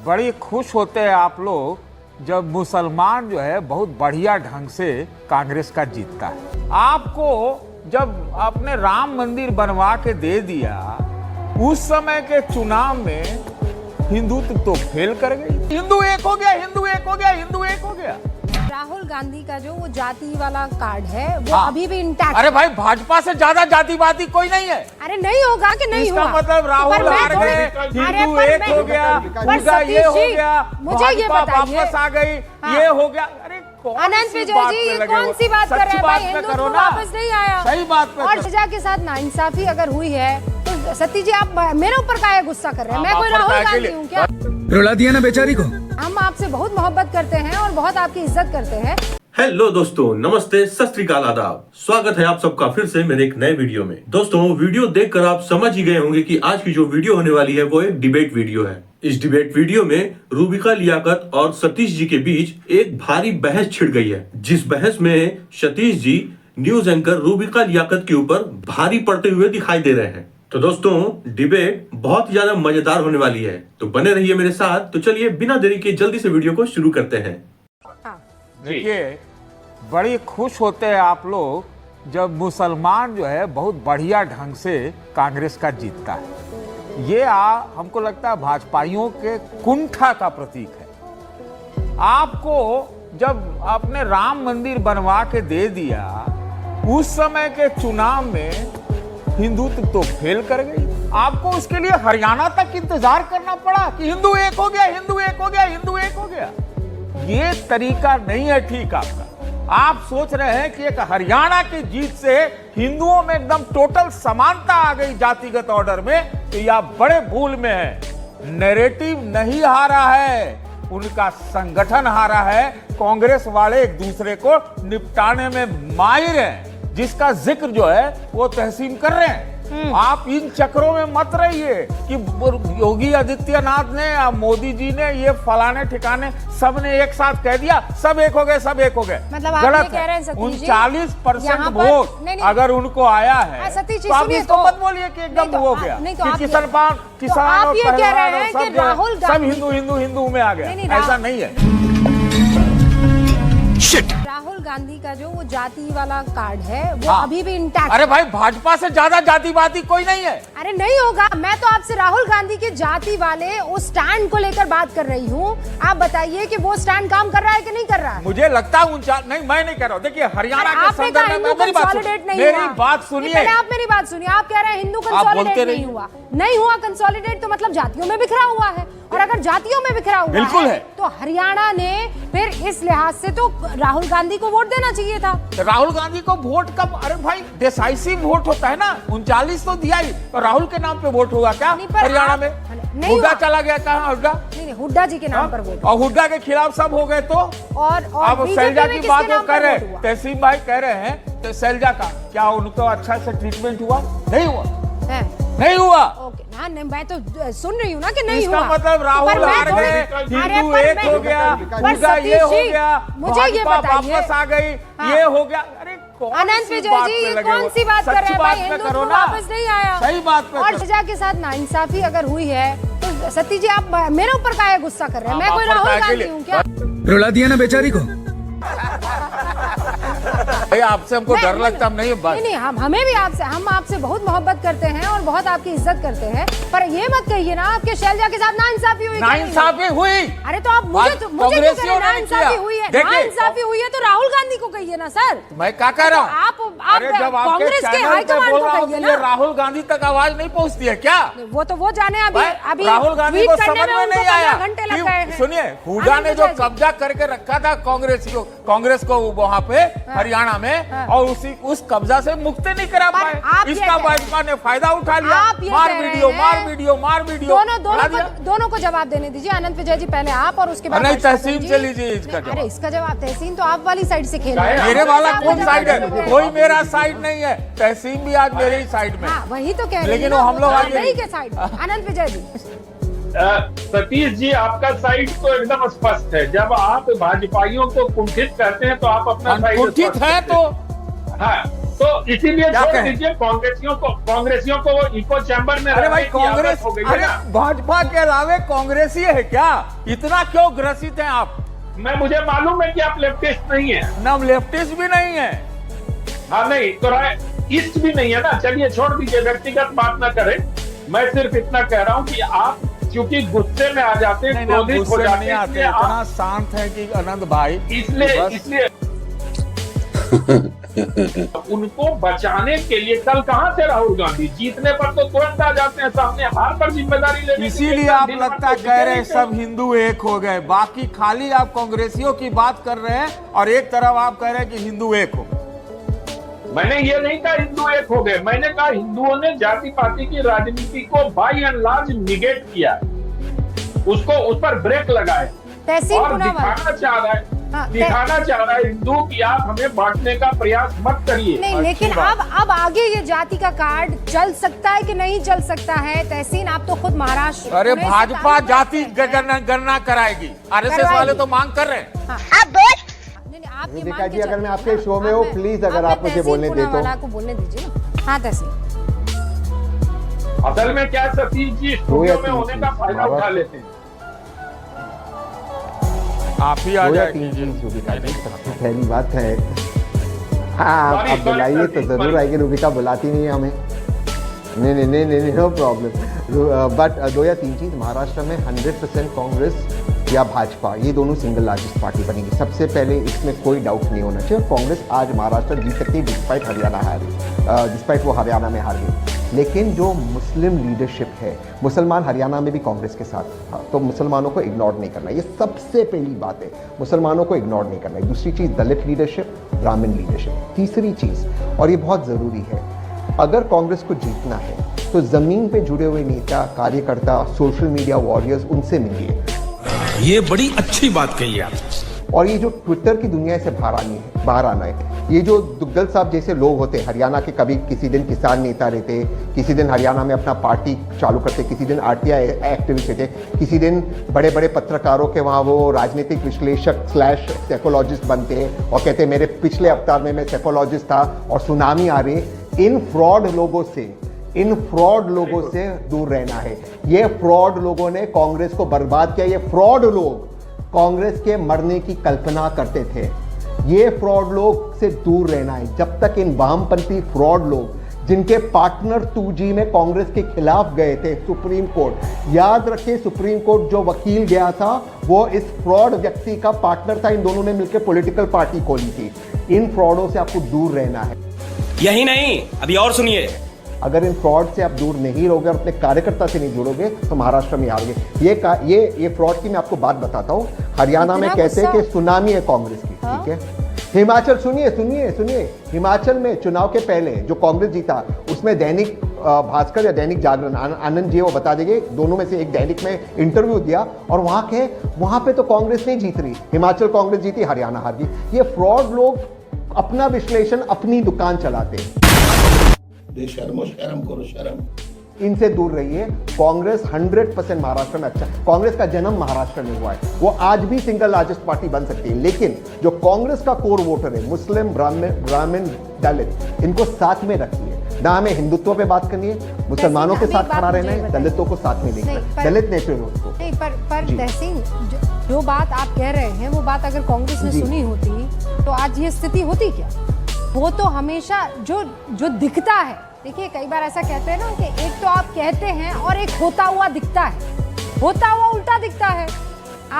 बड़ी खुश होते हैं आप लोग जब मुसलमान जो है बहुत बढ़िया ढंग से कांग्रेस का जीतता है। आपको जब आपने राम मंदिर बनवा के दे दिया, उस समय के चुनाव में हिंदुत्व तो फेल कर गई। हिंदू एक हो गया, हिंदू एक हो गया, हिंदू एक हो गया। राहुल गांधी का जो वो जाति वाला कार्ड है वो अभी भी इंटैक्ट। अरे भाई, भाजपा से ज्यादा जातिवादी कोई नहीं है। अरे नहीं होगा कि नहीं इसका होगा। मतलब राहुल हार गए, हिंदू एक हो गया, हुड्डा ये हो गया, भाजपा वापस आ गई, ये हो गया। अरे अनंत विजय जी, ये कौन सी बात कर रहे हैं भाई? हिंदू वापस नहीं आया। सही बात पे और सजा के साथ नाइंसाफी अगर हुई है तो सती जी आप मेरे ऊपर काहे गुस्सा कर रहे हैं? मैं कोई राहुल गांधी हूँ क्या? रुला दिया ना बेचारी को। हम आपसे बहुत मोहब्बत करते हैं और बहुत आपकी इज्जत करते हैं। हेलो दोस्तों, नमस्ते, सत श्री अकाल, आदाब। स्वागत है आप सबका फिर से मेरे एक नए वीडियो में। दोस्तों, वीडियो देखकर आप समझ ही गए होंगे कि आज की जो वीडियो होने वाली है वो एक डिबेट वीडियो है। इस डिबेट वीडियो में रूबिका लियाकत और सतीश जी के बीच एक भारी बहस छिड़ गई है, जिस बहस में सतीश जी न्यूज एंकर रूबिका लियाकत के ऊपर भारी पड़ते हुए दिखाई दे रहे हैं। तो दोस्तों, डिबेट बहुत ज्यादा मजेदार होने वाली है, तो बने रहिए मेरे साथ। तो चलिए बिना देरी के जल्दी से वीडियो को शुरू करते हैं। देखिए, बड़ी खुश होते हैं आप लोग जब मुसलमान जो है बहुत बढ़िया ढंग से कांग्रेस का जीतता है। ये हमको लगता है भाजपाइयों के कुंठा का प्रतीक है। आपको जब आपने राम मंदिर बनवा के दे दिया, उस समय के चुनाव में हिंदुत्व तो फेल कर गई। आपको उसके लिए हरियाणा तक इंतजार करना पड़ा कि हिंदू एक हो गया, हिंदू एक हो गया, हिंदू एक हो गया। ये तरीका नहीं है ठीक आपका। आप सोच रहे हैं कि एक हरियाणा की जीत से हिंदुओं में एकदम टोटल समानता आ गई जातिगत ऑर्डर में, तो यह बड़े भूल में है। नैरेटिव नहीं हारा है, उनका संगठन हारा है। कांग्रेस वाले एक दूसरे को निपटाने में माहिर हैं, जिसका जिक्र जो है वो तहसीन कर रहे हैं। आप इन चक्रों में मत रहिए कि योगी आदित्यनाथ ने या मोदी जी ने ये फलाने ठिकाने सबने एक साथ कह दिया, सब एक हो गए, सब एक हो गए। मतलब आप गलत कह रहे हैं है। सतीश जी, 39% वोट अगर उनको आया है तो आप इसको मत बोलिए कि एकदम हो गया कि किसान और पहलवान सब हिंदू हिंदू हिंदू में आ गए। ऐसा नहीं है। राहुल गांधी का जो वो जाति वाला कार्ड है वो अभी भी इंटैक्ट। अरे भाई, भाजपा से ज्यादा जातिवादी कोई नहीं है। अरे नहीं होगा। मैं तो आपसे राहुल गांधी के जाति वाले उस स्टैंड को लेकर बात कर रही हूँ। आप बताइए कि वो स्टैंड काम कर रहा है कि नहीं कर रहा है? मुझे लगता है नहीं, मैं नहीं कह रहा हूँ। देखिए, हरियाणा के संदर्भ में मेरी बात सुनिए। पहले आप मेरी बात सुनिए। आप कह रहे हैं हिंदू कंसोलिडेट नहीं हुआ कंसोलिडेट, तो मतलब जातियों में बिखरा हुआ है। और अगर जातियों में बिखरा हुआ बिल्कुल है, तो हरियाणा ने फिर इस लिहाज से तो राहुल गांधी को वोट देना चाहिए था। राहुल गांधी को वोट कब? अरे भाई, डिसाइसिव वोट होता है ना। 39 तो दिया ही, तो राहुल के नाम पे वोट होगा क्या हरियाणा में? हुड्डा चला गया, कहाँ हुड्डा? नहीं, हुड्डा जी के नाम पर वोट। और हुड्डा के खिलाफ सब हो गए। तो और अब शैलजा की बात वो कर रहे हैं, तहसीन भाई कह रहे हैं, तो शैलजा का क्या उनको अच्छा से ट्रीटमेंट हुआ? नहीं हुआ, नहीं हुआ। ओके, हाँ, मैं तो सुन रही हूँ ना कि नहीं हुआ। इसका मतलब राहुल हार गए, हिंदू एक हो गया, हुड्डा ये हो गया, भाजपा वापस आ गई, ये हो गया। अरे अनंत विजय जी, ये कौन सी बात कर रहे हैं भाई? हिंदू वापस नहीं आया। सही बात पे। और सजा के साथ नाइंसाफी अगर हुई है तो सती जी आप मेरे ऊपर काहे गुस्सा कर रहे हैं? मैं कोई राहुल गांधी हूँ क्या? रुला दिया ना बेचारी को। आपसे हमको डर लगता हम नहीं। नहीं, हमें भी हम आपसे बहुत मोहब्बत करते हैं और बहुत आपकी इज्जत करते हैं। पर ये मत कहिए ना आपके शैलजा के साथ नाइंसाफी हुई। नाइंसाफी हुई? अरे तो आप मुझे नाइंसाफी हुई है, नाइंसाफी हुई है तो राहुल गांधी को कहिए ना सर। मैं क्या कह रहा हूँ? आप कांग्रेस के हाईकमान को कहिए ना। राहुल गांधी तक आवाज नहीं पहुँचती है क्या? वो तो वो जाने। अभी राहुल गांधी को समझ में नहीं आया। घंटे लग गए हैं। सुनिए, हुड्डा ने जो कब्जा करके रखा था कांग्रेस को वहाँ पे हरियाणा में, और उस कब्जा से मुक्त नहीं करा पाए। इसका भाजपा ने फायदा उठा लिया। मार वीडियो। दोनों को जवाब देने दीजिए। अनंत विजय जी पहले आप, और उसके बाद नहीं, तहसीन से लीजिए इसका जवाब। अरे इसका जवाब तहसीन तो आप वाली साइड से खेल रहे हैं। मेरे वाला कौन साइड है? कोई मेरा साइड नहीं है। तहसीन भी आज मेरे ही साइड में। वही तो कह रहे हैं, लेकिन वो हम लोग नहीं के साइड। अनंत विजय जी, सतीश जी, आपका साइड तो एकदम स्पष्ट है। जब आप भाजपाइयों को कुंठित करते हैं तो आप अपना साइड कुंठित है तो हाँ, तो इसीलिए क्या छोड़ कहें? दीजिए कांग्रेसियों को वो इको चैम्बर में अरे भाई रहने की आदत कांग्रेस, हो गई है अरे ना। भाजपा के अलावे कांग्रेसी है क्या? इतना क्यों ग्रसित हैं आप? मुझे मालूम है कि आप लेफ्टिस्ट नहीं है। ना लेफ्टिस्ट भी नहीं है। हाँ नहीं तो ईस्ट भी नहीं है ना। चलिए छोड़ दीजिए, व्यक्तिगत बात ना करें। मैं सिर्फ इतना कह रहा हूँ कि आप क्योंकि गुस्से में आ जाते हैं, नहीं ना, क्रोधित हो गुस्से में जाते नहीं हैं, आते, इसलिए इतना आप शांत है कि आनंद भाई इसलिए उनको बचाने के लिए कल कहां से राहुल गांधी जीतने पर तो तुरंत आ जाते हैं सामने, हार पर जिम्मेदारी लेने के लिए इसीलिए कल आप दिन भर लगता तो कह रहे हैं दिखे नहीं सब हिंदू एक हो गए, बाकी खाली आप कांग्रेसियों की बात कर रहे हैं और एक तरफ आप कह रहे हैं कि हिंदू एक हो। मैंने ये नहीं कहा हिंदू एक हो गए, मैंने कहा हिंदुओं ने जाति पाति की राजनीति को बाय एंड लार्ज निगेट किया, उसको उस पर ब्रेक लगाए तहसीन और पुनावाला। दिखाना चाह रहा है हिंदू कि आप हमें बांटने का प्रयास मत करिए। नहीं, लेकिन अब आगे ये जाति का कार्ड चल सकता है कि नहीं चल सकता है? तहसीन, आप तो खुद महाराष्ट्र, अरे पुणे से भाजपा ताल्लुक जाति रखते हैं। गणना कराएगी, आरएसएस करवाएगी। वाले तो मांग कर रहे हैं। हाँ। नहीं, नहीं, आप ये रुबिका मान के जी, अगर चलिए मैं आपके ना, शो में अब हूँ, मैं- प्लीज अगर अब मैं आप मुझे तहसीन बोलने दें तो। पुनावाला को बोलने दीजिए ना। हाँ तहसीन, असल में क्या सतीश जी स्टूडियो में होने का फायदा उठा लेते हैं। आप ही आ दो या जाए तीन कीजिए। चीज रुबिका जी, सबसे पहली बात है, हाँ Sorry, आप sorry, बुलाइए sir, तो जरूर sorry. आएगी। रुबिका बुलाती नहीं है हमें। नहीं नहीं नहीं नहीं, नो प्रॉब्लम। बट दो या तीन चीज, महाराष्ट्र में 100% कांग्रेस या भाजपा, ये दोनों सिंगल लार्जेस्ट पार्टी बनेगी। सबसे पहले इसमें कोई डाउट नहीं होना चाहिए। कांग्रेस आज महाराष्ट्र जीत सकती है डिस्पाइट हरियाणा डिस्पाइट वो हरियाणा में हार गई। लेकिन जो मुस्लिम लीडरशिप है, मुसलमान हरियाणा में भी कांग्रेस के साथ था, तो मुसलमानों को इग्नोर नहीं करना, ये सबसे पहली बात है। मुसलमानों को इग्नोर नहीं करना है। दूसरी चीज़ दलित लीडरशिप, ब्राह्मण लीडरशिप। तीसरी चीज़, और ये बहुत ज़रूरी है, अगर कांग्रेस को जीतना है तो ज़मीन पे जुड़े हुए नेता, कार्यकर्ता, सोशल मीडिया वॉरियर्स, उनसे मिलिए। ये बड़ी अच्छी बात कही आप। और ये जो ट्विटर की दुनिया से बाहर आना है, ये जो दुग्गल साहब जैसे लोग होते हैं हरियाणा के, कभी किसी दिन किसान नेता रहते, किसी दिन हरियाणा में अपना पार्टी चालू करते, किसी दिन आरटीआई एक्टिविस्ट रहते, किसी दिन बड़े बड़े पत्रकारों के वहाँ वो राजनीतिक विश्लेषक / साइकोलॉजिस्ट बनते हैं और कहते हैं मेरे पिछले अवतार में मैं साइकोलॉजिस्ट था और सुनामी आ रही। इन फ्रॉड लोगों से दूर रहना है। ये फ्रॉड लोगों ने कांग्रेस को बर्बाद किया। ये फ्रॉड लोग कांग्रेस के मरने की कल्पना करते थे। ये फ्रॉड लोग से दूर रहना है। जब तक इन वामपंथी फ्रॉड लोग, जिनके पार्टनर 2G में कांग्रेस के खिलाफ गए थे सुप्रीम कोर्ट, याद रखिए सुप्रीम कोर्ट जो वकील गया था वो इस फ्रॉड व्यक्ति का पार्टनर था। इन दोनों ने मिलकर पॉलिटिकल पार्टी खोली थी। इन फ्रॉडों से आपको दूर रहना है। यही नहीं, अभी और सुनिए। अगर इन फ्रॉड से आप दूर नहीं रहोगे और अपने कार्यकर्ता से नहीं जुड़ोगे तो महाराष्ट्र में हारोगे। ये फ्रॉड की मैं आपको बात बताता हूँ। हरियाणा में इतना कहते हैं गुस्सा? कि सुनामी है कांग्रेस की, ठीक है। हिमाचल, सुनिए, हिमाचल में चुनाव के पहले जो कांग्रेस जीता, उसमें दैनिक भास्कर या दैनिक जागरण, आनंद जी वो बता देंगे, दोनों में से एक दैनिक में इंटरव्यू दिया और वहां पे तो कांग्रेस नहीं जीत रही, हिमाचल कांग्रेस जीती, हरियाणा हार गई। ये फ्रॉड लोग अपना विश्लेषण अपनी दुकान चलाते हैं। शर्म करो शर्म। इनसे दूर रहिए। कांग्रेस 100% महाराष्ट्र में अच्छा, कांग्रेस का जन्म महाराष्ट्र में हुआ है। वो आज भी सिंगल लार्जेस्ट पार्टी बन सकती है, लेकिन जो कांग्रेस का कोर वोटर है, मुस्लिम, ब्राह्मण, दलित, इनको साथ में रखिए। ना हमें हिंदुत्व पे बात करनी है, मुसलमानों के साथ खड़ा रहना है, दलितों को साथ में नहीं करना। दलित नेचुरल को नहीं, पर तहसीन, जो बात आप कह रहे हैं वो बात अगर कांग्रेस ने सुनी होती तो आज ये स्थिति होती क्या? वो तो हमेशा जो दिखता है, देखिए कई बार ऐसा कहते हैं ना कि एक तो आप कहते हैं और एक होता हुआ दिखता है, होता हुआ उल्टा दिखता है।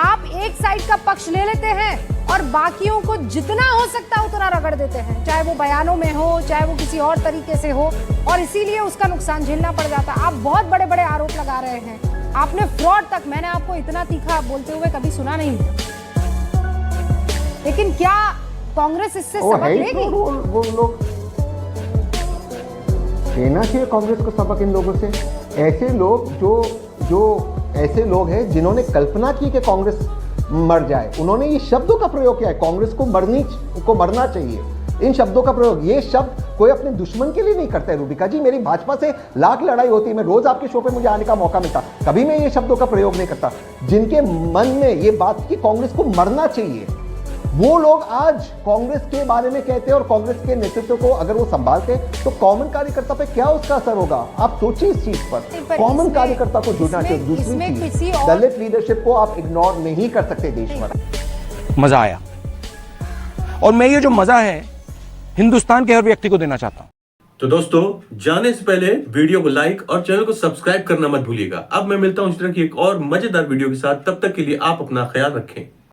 आप एक साइड का पक्ष ले लेते हैं और बाकियों को जितना हो सकता है उतना रगड़ देते हैं, चाहे वो बयानों में हो, चाहे वो किसी और तरीके से हो, और इसीलिए उसका नुकसान झेलना पड़ जाता है। आप बहुत बड़े बड़े आरोप लगा रहे हैं। आपने फ्रॉड तक, मैंने आपको इतना तीखा बोलते हुए कभी सुना नहीं, लेकिन क्या कांग्रेस इससे सबक लेगी? वो लोग लेना चाहिए कांग्रेस को सबक इन लोगों से। ऐसे लोग जो ऐसे लोग हैं जिन्होंने कल्पना की कि कांग्रेस मर जाए, उन्होंने ये शब्दों का प्रयोग किया है, कांग्रेस को मरना चाहिए। इन शब्दों का प्रयोग, ये शब्द कोई अपने दुश्मन के लिए नहीं करता है। रुबिका जी, मेरी भाजपा से लाख लड़ाई होती है, मैं रोज आपके शो पे मुझे आने का मौका मिलता, कभी मैं ये शब्दों का प्रयोग नहीं करता। जिनके मन में ये बात कि कांग्रेस को मरना चाहिए, वो लोग आज कांग्रेस के बारे में कहते हैं और कांग्रेस के नेतृत्व को अगर वो संभालते तो कॉमन कार्यकर्ता पे क्या उसका असर होगा? आप सोचिए इस चीज पर। कॉमन कार्यकर्ता को जुड़ना चाहिए। दूसरी चीज, दलित लीडरशिप को आप इग्नोर नहीं कर सकते देश में। मजा आया, और मैं ये जो मजा है हिंदुस्तान के हर व्यक्ति को देना चाहता हूं। तो दोस्तों, जाने से पहले वीडियो को लाइक और चैनल को सब्सक्राइब करना मत भूलिएगा। अब मैं मिलता हूं इस तरह की एक और मजेदार वीडियो के साथ। तब तक के लिए आप अपना ख्याल रखें।